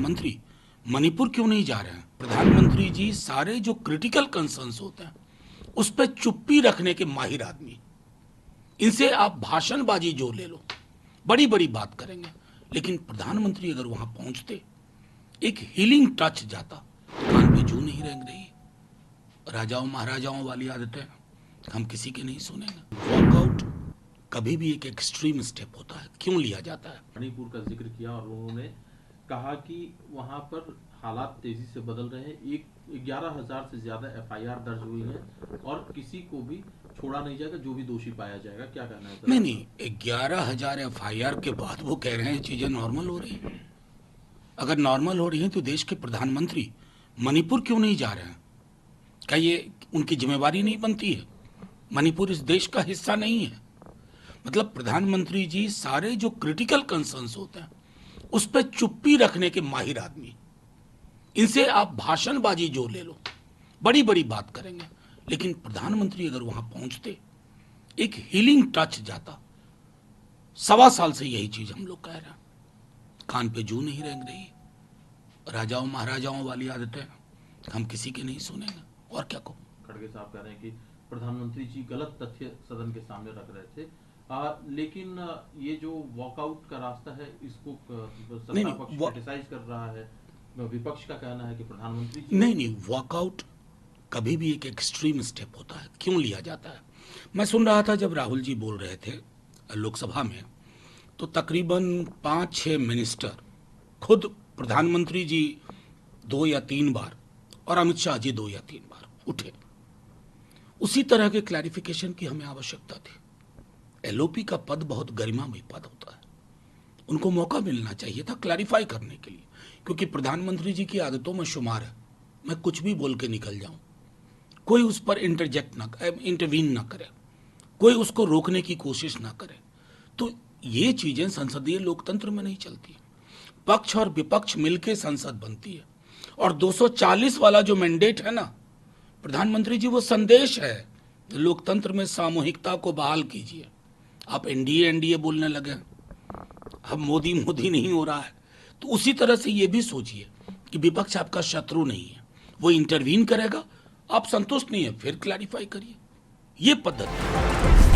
प्रधानमंत्री मणिपुर क्यों नहीं जा रहे हैं? प्रधानमंत्री जी सारे जो क्रिटिकल कंसर्न्स होते हैं उस पर चुप्पी रखने के माहिर आदमी। इनसे आप भाषणबाजी जो ले लो, बड़ी बड़ी बात करेंगे, लेकिन प्रधानमंत्री अगर वहां पहुंचते, एक हीलिंग टच जाता, कान पे जू नहीं रेंग रही। राजाओं महाराजाओं वाली आदतें हम किसी के नहीं सुनेंगे। वॉकआउट कभी भी एक एक्सट्रीम स्टेप होता है, क्यों लिया जाता है? मणिपुर का जिक्र किया और उन्होंने कहा कि वहां पर हालात तेजी से बदल रहे हैं। 11,000 से ज्यादा एफआईआर दर्ज हुई है और किसी को भी छोड़ा नहीं जाएगा जो भी दोषी पाया जाएगा। क्या कहना है? नहीं, 11,000 एफआईआर के बाद वो कह रहे हैं चीजें नॉर्मल हो रही हैं। अगर नॉर्मल हो रही हैं तो देश के प्रधानमंत्री मणिपुर क्यों नहीं जा रहे हैं? क्या ये उनकी जिम्मेवारी नहीं बनती है? मणिपुर इस देश का हिस्सा नहीं है। मतलब प्रधानमंत्री जी सारे जो क्रिटिकल कंसर्न्स होते हैं उस पर चुप्पी रखने के माहिर आदमी। इनसे आप भाषणबाजी जो ले लो, बड़ी बड़ी बात करेंगे, लेकिन प्रधानमंत्री अगर वहां पहुंचते, एक हीलिंग टच जाता। 1.25 साल से यही चीज हम लोग कह रहे हैं, कान पे जू नहीं रेंग रही। राजाओं महाराजाओं वाली आदतें हम किसी के नहीं सुनेंगे। और क्या कहूं? खड़गे साहब कह रहे हैं कि प्रधानमंत्री जी गलत तथ्य सदन के सामने रख रहे थे। लेकिन ये जो वॉकआउट का रास्ता है, इसको सत्ता पक्ष क्रिटिसाइज कर रहा है। विपक्ष का कहना है कि प्रधानमंत्री जी नहीं, वॉकआउट कभी भी एक एक्सट्रीम स्टेप होता है, क्यों लिया जाता है? मैं सुन रहा था जब राहुल जी बोल रहे थे लोकसभा में, तो तकरीबन 5-6 मिनिस्टर, खुद प्रधानमंत्री जी 2 या 3 बार और अमित शाह जी 2 या 3 बार उठे। उसी तरह के क्लैरिफिकेशन की हमें आवश्यकता थी। एलओपी का पद बहुत गरिमामय पद होता है, उनको मौका मिलना चाहिए था क्लैरिफाई करने के लिए, क्योंकि प्रधानमंत्री जी की आदतों में शुमार है मैं कुछ भी बोल के निकल जाऊं, कोई उस पर इंटरवीन ना करे, कोई उसको रोकने की कोशिश ना करे। तो ये चीजें संसदीय लोकतंत्र में नहीं चलती। पक्ष और विपक्ष मिलकर संसद बनती है, और 240 वाला जो मैंडेट है ना प्रधानमंत्री जी, वो संदेश है लोकतंत्र में सामूहिकता को बहाल कीजिए। आप एनडीए बोलने लगे, अब मोदी नहीं हो रहा है, तो उसी तरह से ये भी सोचिए कि विपक्ष आपका शत्रु नहीं है, वो इंटरवीन करेगा, आप संतुष्ट नहीं है फिर क्लैरिफाई करिए। ये पद्धति